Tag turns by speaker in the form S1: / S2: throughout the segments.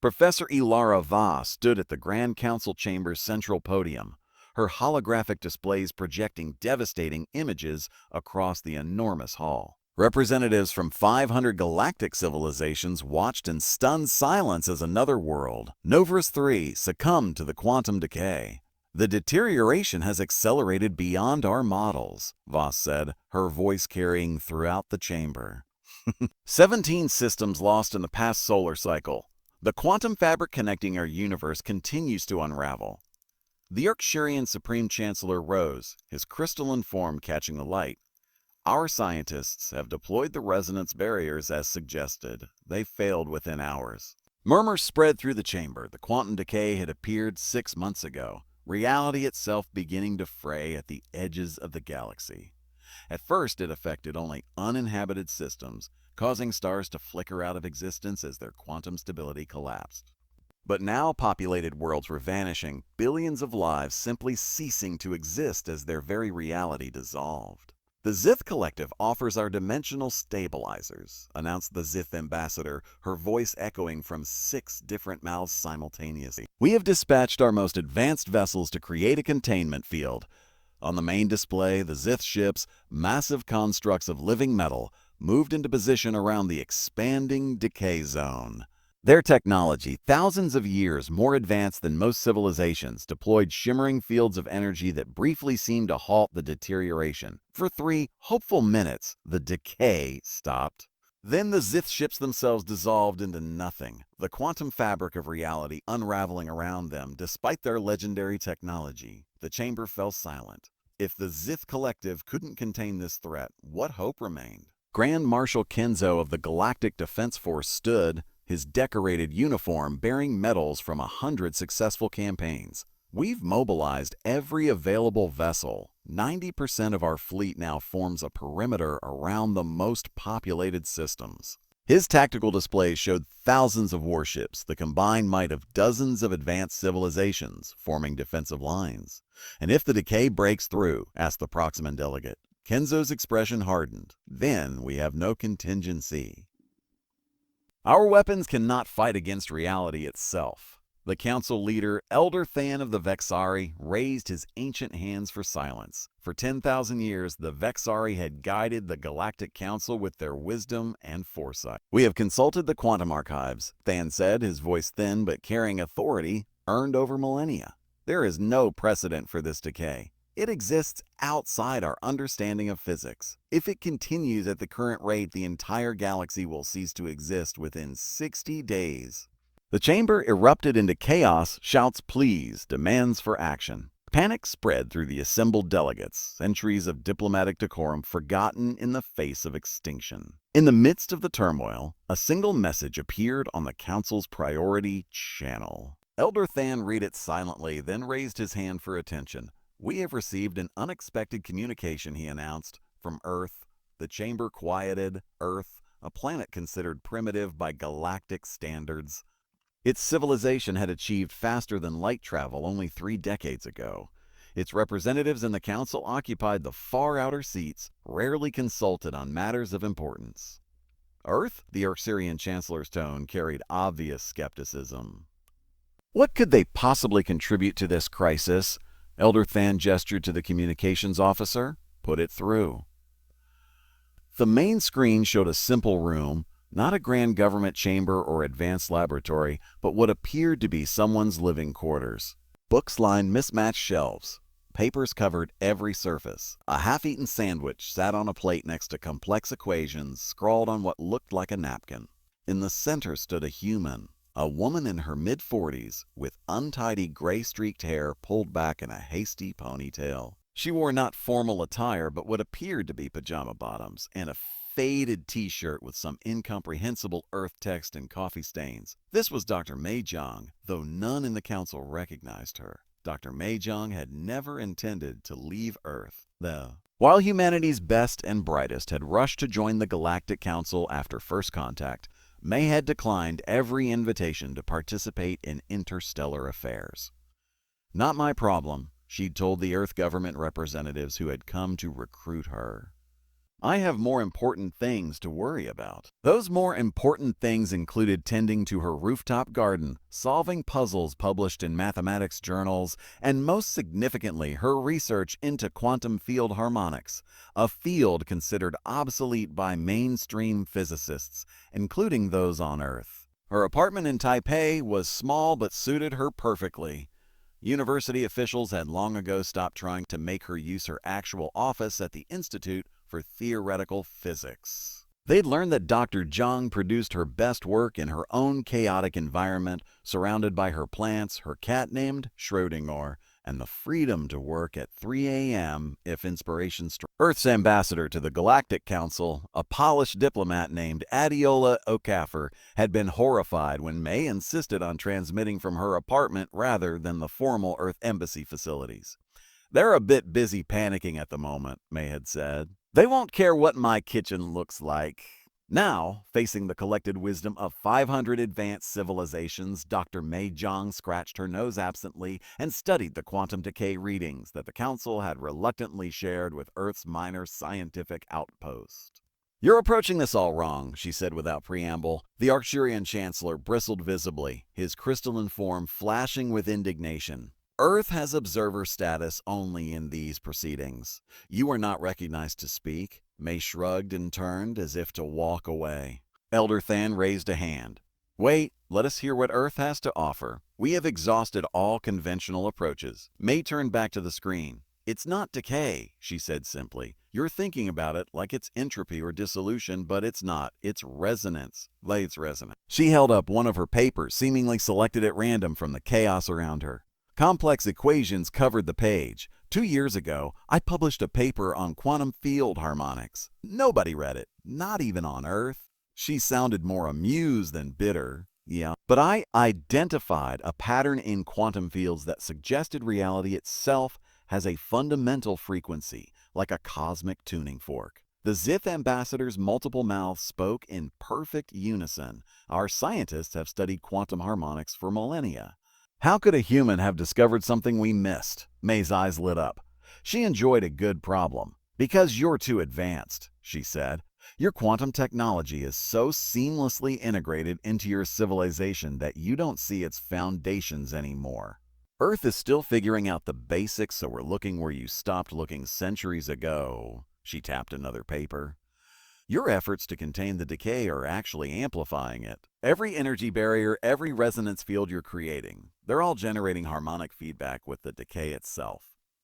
S1: Professor Ilara Voss stood at the Grand Council Chamber's central podium, her holographic displays projecting devastating images across the enormous hall. Representatives from 500 galactic civilizations watched in stunned silence as another world, Novus 3, succumbed to the quantum decay. "The deterioration has accelerated beyond our models," Voss said, her voice carrying throughout the chamber. 17 systems lost in the past solar cycle. The quantum fabric connecting our universe continues to unravel. The Yorkshirean Supreme Chancellor rose, his crystalline form catching the light. "Our scientists have deployed the resonance barriers as suggested. They failed within hours." Murmurs spread through the chamber. The quantum decay had appeared 6 months ago, reality itself beginning to fray at the edges of the galaxy. At first, it affected only uninhabited systems, causing stars to flicker out of existence as their quantum stability collapsed. But now populated worlds were vanishing, billions of lives simply ceasing to exist as their very reality dissolved. "The Zith Collective offers our dimensional stabilizers," announced the Zith ambassador, her voice echoing from 6 different mouths simultaneously. "We have dispatched our most advanced vessels to create a containment field." On the main display, the Zith ships, massive constructs of living metal, moved into position around the expanding decay zone. Their technology, thousands of years more advanced than most civilizations, deployed shimmering fields of energy that briefly seemed to halt the deterioration. For 3 hopeful minutes, the decay stopped. Then the Zith ships themselves dissolved into nothing, the quantum fabric of reality unraveling around them despite their legendary technology. The chamber fell silent. If the Zith Collective couldn't contain this threat, what hope remained? Grand Marshal Kenzo of the Galactic Defense Force stood, his decorated uniform bearing medals from 100 successful campaigns. "We've mobilized every available vessel. 90% of our fleet now forms a perimeter around the most populated systems." His tactical displays showed thousands of warships, the combined might of dozens of advanced civilizations, forming defensive lines. "And if the decay breaks through," asked the Proximan delegate. Kenzo's expression hardened. "Then we have no contingency. Our weapons cannot fight against reality itself." The council leader, Elder Than of the Vexari, raised his ancient hands for silence. For 10,000 years, the Vexari had guided the Galactic Council with their wisdom and foresight. "We have consulted the quantum archives," Than said, his voice thin but carrying authority, earned over millennia. "There is no precedent for this decay. It exists outside our understanding of physics. If it continues at the current rate, the entire galaxy will cease to exist within 60 days. The chamber erupted into chaos, shouts, pleas, demands for action. Panic spread through the assembled delegates, centuries of diplomatic decorum forgotten in the face of extinction. In the midst of the turmoil, a single message appeared on the Council's priority channel. Elder Than read it silently, then raised his hand for attention. "We have received an unexpected communication," he announced, "from Earth." The chamber quieted. Earth, a planet considered primitive by galactic standards. Its civilization had achieved faster than light travel only 3 decades ago. Its representatives in the council occupied the far outer seats, rarely consulted on matters of importance. "Earth?" The Yorkshirean Chancellor's tone carried obvious skepticism. "What could they possibly contribute to this crisis?" Elder Than gestured to the communications officer. "Put it through." The main screen showed a simple room, not a grand government chamber or advanced laboratory, but what appeared to be someone's living quarters. Books lined mismatched shelves. Papers covered every surface. A half-eaten sandwich sat on a plate next to complex equations scrawled on what looked like a napkin. In the center stood a human. A woman in her mid-40s, with untidy gray-streaked hair pulled back in a hasty ponytail. She wore not formal attire, but what appeared to be pajama bottoms, and a faded t-shirt with some incomprehensible Earth text and coffee stains. This was Dr. Mei-Jong, though none in the council recognized her. Dr. Mei-Jong had never intended to leave Earth, though. While humanity's best and brightest had rushed to join the Galactic Council after first contact, May had declined every invitation to participate in interstellar affairs. "Not my problem," she'd told the Earth government representatives who had come to recruit her. I have more important things to worry about. Those more important things included tending to her rooftop garden, solving puzzles published in mathematics journals, and most significantly, her research into quantum field harmonics, a field considered obsolete by mainstream physicists, including those on Earth. Her apartment in Taipei was small but suited her perfectly. University officials had long ago stopped trying to make her use her actual office at the Institute for Theoretical Physics. They'd learned that Dr. Zhang produced her best work in her own chaotic environment, surrounded by her plants, her cat named Schrödinger, and the freedom to work at 3 a.m. if inspiration struck. Earth's ambassador to the Galactic Council, a polished diplomat named Adiola Okafor, had been horrified when May insisted on transmitting from her apartment rather than the formal Earth Embassy facilities. "They're a bit busy panicking at the moment," May had said. "They won't care what my kitchen looks like." Now, facing the collected wisdom of 500 advanced civilizations, Dr. May Zhang scratched her nose absently and studied the quantum decay readings that the Council had reluctantly shared with Earth's minor scientific outpost. "You're approaching this all wrong," she said without preamble. The Arcturian Chancellor bristled visibly, his crystalline form flashing with indignation. "Earth has observer status only in these proceedings. You are not recognized to speak." May shrugged and turned as if to walk away. Elder Than raised a hand. "Wait, let us hear what Earth has to offer. We have exhausted all conventional approaches." May turned back to the screen. "It's not decay," she said simply. "You're thinking about it like it's entropy or dissolution, but it's not. It's resonance. Lade's resonance." She held up one of her papers, seemingly selected at random from the chaos around her. Complex equations covered the page. 2 years ago, I published a paper on quantum field harmonics. Nobody read it, not even on Earth. She sounded more amused than bitter. "Yeah, but I identified a pattern in quantum fields that suggested reality itself has a fundamental frequency, like a cosmic tuning fork." The Zith ambassador's multiple mouths spoke in perfect unison. "Our scientists have studied quantum harmonics for millennia. How could a human have discovered something we missed?" May's eyes lit up. She enjoyed a good problem. "Because you're too advanced," she said. "Your quantum technology is so seamlessly integrated into your civilization that you don't see its foundations anymore. Earth is still figuring out the basics, so we're looking where you stopped looking centuries ago." She tapped another paper. "Your efforts to contain the decay are actually amplifying it. Every energy barrier, every resonance field you're creating, they're all generating harmonic feedback with the decay itself.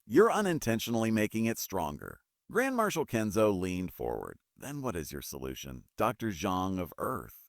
S1: You're unintentionally making it stronger." Grand Marshal Kenzo leaned forward. "Then what is your solution, Dr. Zhang of Earth?"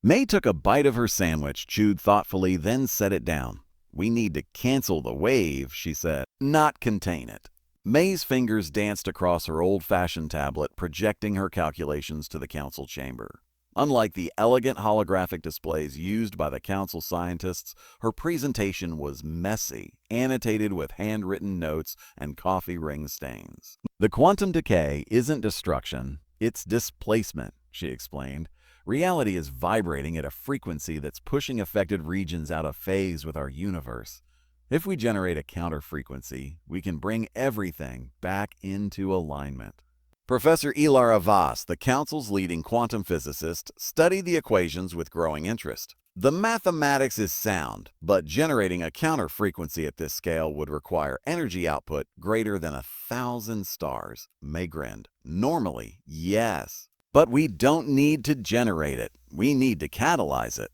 S1: May took a bite of her sandwich, chewed thoughtfully, then set it down. "We need to cancel the wave," she said, "not contain it." May's fingers danced across her old-fashioned tablet, projecting her calculations to the council chamber. Unlike the elegant holographic displays used by the council scientists, her presentation was messy, annotated with handwritten notes and coffee ring stains. "The quantum decay isn't destruction, it's displacement," she explained. "Reality is vibrating at a frequency that's pushing affected regions out of phase with our universe. If we generate a counter-frequency, we can bring everything back into alignment." Professor Ilar Avas, the Council's leading quantum physicist, studied the equations with growing interest. "The mathematics is sound, but generating a counter-frequency at this scale would require energy output greater than 1,000 stars." May grinned. "Normally, yes. But we don't need to generate it. We need to catalyze it."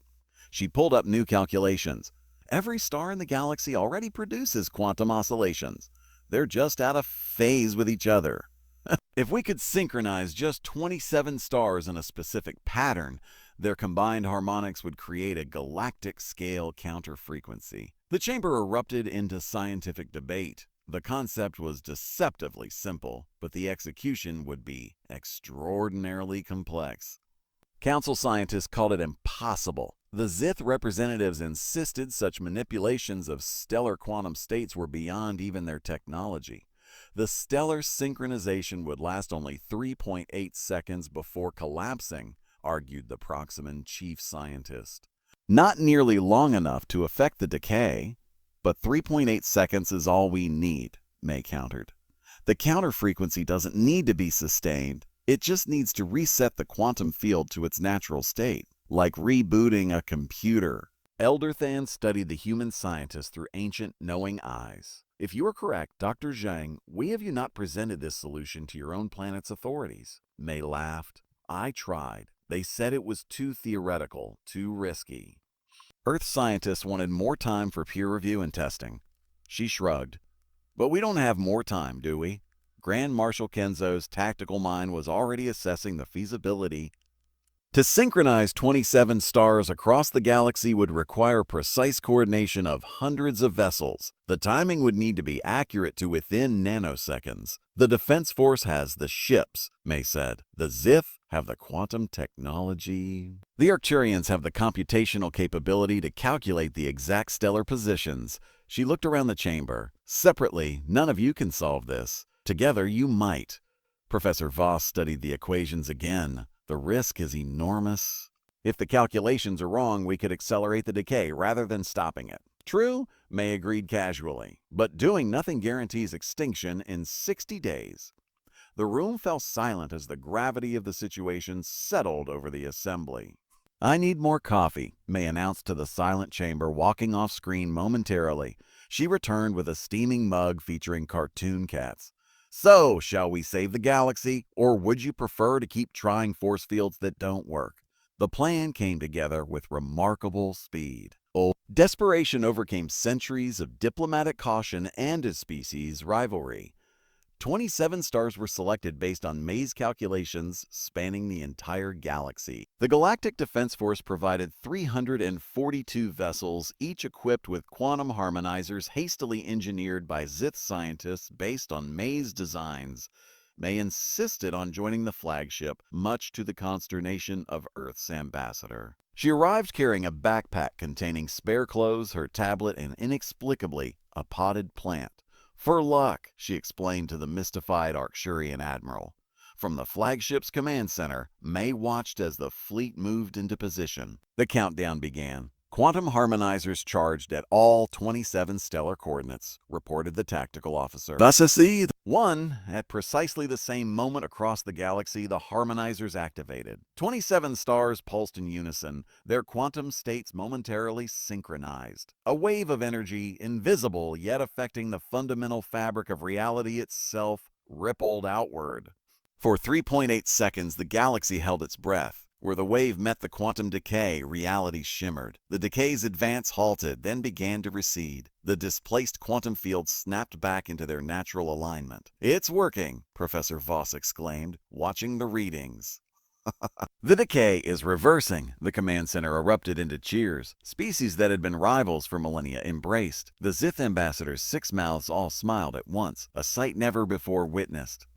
S1: She pulled up new calculations. "Every star in the galaxy already produces quantum oscillations. They're just out of phase with each other. If we could synchronize just 27 stars in a specific pattern, their combined harmonics would create a galactic-scale counter-frequency." The chamber erupted into scientific debate. The concept was deceptively simple, but the execution would be extraordinarily complex. Council scientists called it impossible. The Zith representatives insisted such manipulations of stellar quantum states were beyond even their technology. The stellar synchronization would last only 3.8 seconds before collapsing, argued the Proximan chief scientist. "Not nearly long enough to affect the decay, but 3.8 seconds is all we need," May countered. "The counter frequency doesn't need to be sustained. It just needs to reset the quantum field to its natural state, like rebooting a computer. Elder Than studied the human scientist through ancient, knowing eyes. If you are correct, Dr. Zhang, we have you not presented this solution to your own planet's authorities. May laughed. I tried. They said it was too theoretical, too risky. Earth scientists wanted more time for peer review and testing. She shrugged. But we don't have more time, do we? Grand Marshal Kenzo's tactical mind was already assessing the feasibility. To synchronize 27 stars across the galaxy would require precise coordination of hundreds of vessels. The timing would need to be accurate to within nanoseconds. The Defense Force has the ships, May said. The Zith have the quantum technology. The Arcturians have the computational capability to calculate the exact stellar positions. She looked around the chamber. Separately, none of you can solve this. Together, you might. Professor Voss studied the equations again. The risk is enormous. If the calculations are wrong, we could accelerate the decay rather than stopping it. True, May agreed casually, but doing nothing guarantees extinction in 60 days. The room fell silent as the gravity of the situation settled over the assembly. I need more coffee, May announced to the silent chamber, walking off screen momentarily. She returned with a steaming mug featuring cartoon cats. So, shall we save the galaxy, or would you prefer to keep trying force fields that don't work? The plan came together with remarkable speed. Desperation overcame centuries of diplomatic caution and a species rivalry. 27 stars were selected based on May's calculations spanning the entire galaxy. The Galactic Defense Force provided 342 vessels, each equipped with quantum harmonizers hastily engineered by Zith scientists based on May's designs. May insisted on joining the flagship, much to the consternation of Earth's ambassador. She arrived carrying a backpack containing spare clothes, her tablet, and inexplicably, a potted plant. For luck, she explained to the mystified Arcturian admiral. From the flagship's command center, May watched as the fleet moved into position. The countdown began. Quantum harmonizers charged at all 27 stellar coordinates, reported the tactical officer. One, at precisely the same moment across the galaxy, the harmonizers activated. 27 stars pulsed in unison, their quantum states momentarily synchronized. A wave of energy, invisible yet affecting the fundamental fabric of reality itself, rippled outward. For 3.8 seconds, the galaxy held its breath. Where the wave met the quantum decay, reality shimmered. The decay's advance halted, then began to recede. The displaced quantum fields snapped back into their natural alignment. It's working, Professor Voss exclaimed, watching the readings. The decay is reversing, the command center erupted into cheers. Species that had been rivals for millennia embraced. The Zith ambassador's 6 mouths all smiled at once, a sight never before witnessed.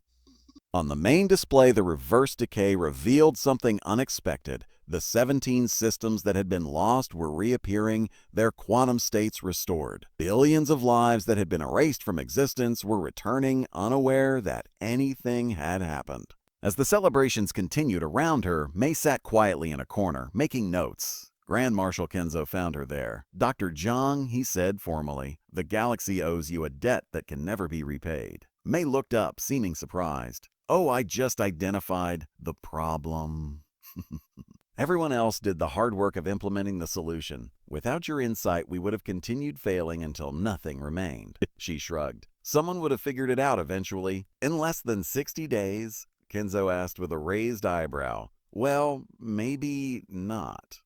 S1: On the main display, the reverse decay revealed something unexpected. The 17 systems that had been lost were reappearing, their quantum states restored. Billions of lives that had been erased from existence were returning, unaware that anything had happened. As the celebrations continued around her, May sat quietly in a corner, making notes. Grand Marshal Kenzo found her there. Dr. Zhang, he said formally, the galaxy owes you a debt that can never be repaid. May looked up, seeming surprised. Oh, I just identified the problem. Everyone else did the hard work of implementing the solution. Without your insight, we would have continued failing until nothing remained. She shrugged. Someone would have figured it out eventually. In less than 60 days? Kenzo asked with a raised eyebrow. Well, maybe not.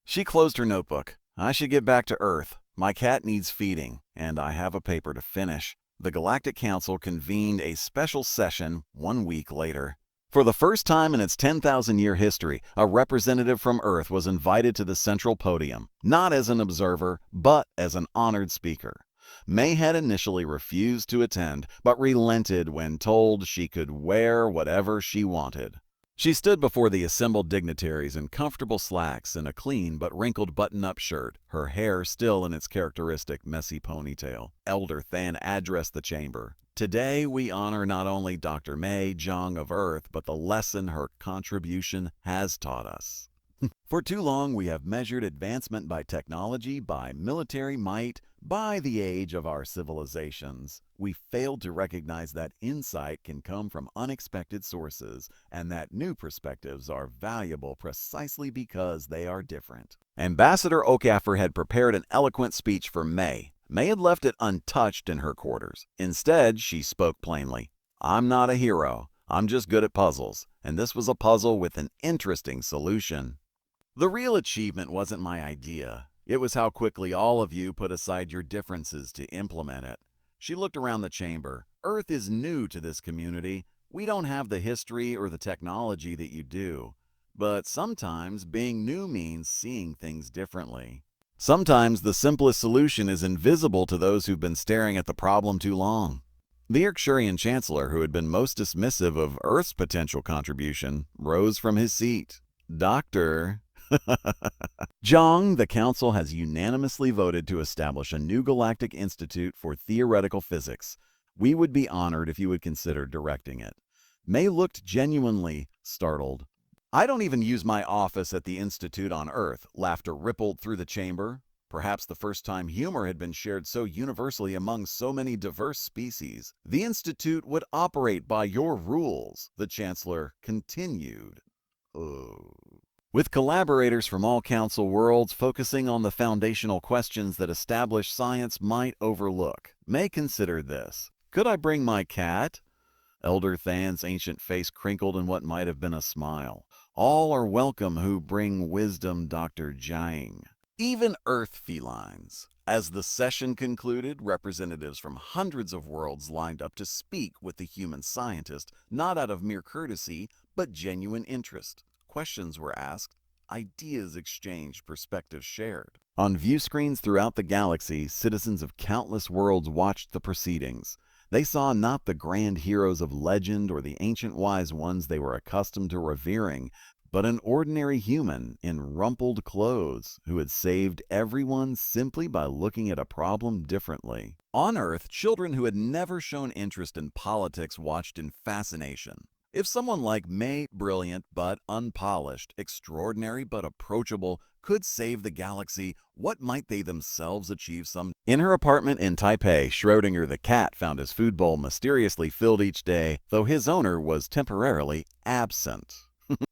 S1: She closed her notebook. I should get back to Earth. My cat needs feeding, and I have a paper to finish. The Galactic Council convened a special session 1 week later. For the first time in its 10,000-year history, a representative from Earth was invited to the central podium, not as an observer, but as an honored speaker. May had initially refused to attend, but relented when told she could wear whatever she wanted. She stood before the assembled dignitaries in comfortable slacks and a clean but wrinkled button-up shirt, her hair still in its characteristic messy ponytail. Elder Than addressed the chamber. Today we honor not only Dr. May Zhang of Earth, but the lesson her contribution has taught us. For too long, we have measured advancement by technology, by military might, by the age of our civilizations. We failed to recognize that insight can come from unexpected sources and that new perspectives are valuable precisely because they are different. Ambassador Okafor had prepared an eloquent speech for May. May had left it untouched in her quarters. Instead, she spoke plainly. "I'm not a hero. I'm just good at puzzles, and this was a puzzle with an interesting solution. The real achievement wasn't my idea. It was how quickly all of you put aside your differences to implement it." She looked around the chamber. "Earth is new to this community. We don't have the history or the technology that you do. But sometimes being new means seeing things differently. Sometimes the simplest solution is invisible to those who've been staring at the problem too long." The Yorkshirean chancellor, who had been most dismissive of Earth's potential contribution, rose from his seat. "Doctor," Jong, the Council has unanimously voted to establish a new galactic institute for theoretical physics. We would be honored if you would consider directing it. May looked genuinely startled. "I don't even use my office at the Institute on Earth." Laughter rippled through the chamber. Perhaps the first time humor had been shared so universally among so many diverse species. "The Institute would operate by your rules," the Chancellor continued. Oh. "With collaborators from all Council worlds focusing on the foundational questions that established science might overlook. May consider this. Could I bring my cat?" Elder Than's ancient face crinkled in what might have been a smile. "All are welcome who bring wisdom, Dr. Jiang. Even Earth felines." As the session concluded, representatives from hundreds of worlds lined up to speak with the human scientist, not out of mere courtesy, but genuine interest. Questions were asked, ideas exchanged, perspectives shared. On view screens throughout the galaxy, citizens of countless worlds watched the proceedings. They saw not the grand heroes of legend or the ancient wise ones they were accustomed to revering, but an ordinary human in rumpled clothes who had saved everyone simply by looking at a problem differently. On Earth, children who had never shown interest in politics watched in fascination. If someone like May, brilliant but unpolished, extraordinary but approachable, could save the galaxy, what might they themselves achieve some? In her apartment in Taipei, Schrödinger the cat found his food bowl mysteriously filled each day, though his owner was temporarily absent.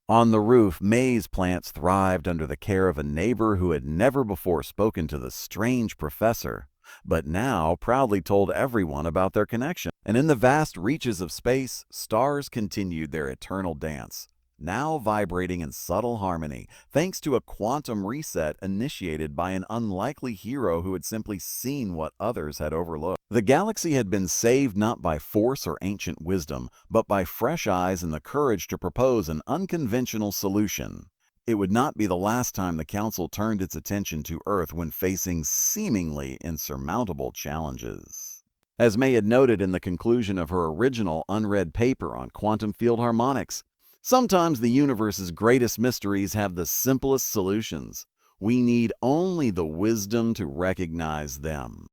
S1: On the roof, May's plants thrived under the care of a neighbor who had never before spoken to the strange professor, but now proudly told everyone about their connection. And in the vast reaches of space, stars continued their eternal dance, now vibrating in subtle harmony, thanks to a quantum reset initiated by an unlikely hero who had simply seen what others had overlooked. The galaxy had been saved not by force or ancient wisdom, but by fresh eyes and the courage to propose an unconventional solution. It would not be the last time the Council turned its attention to Earth when facing seemingly insurmountable challenges. As May had noted in the conclusion of her original unread paper on quantum field harmonics, sometimes the universe's greatest mysteries have the simplest solutions. We need only the wisdom to recognize them.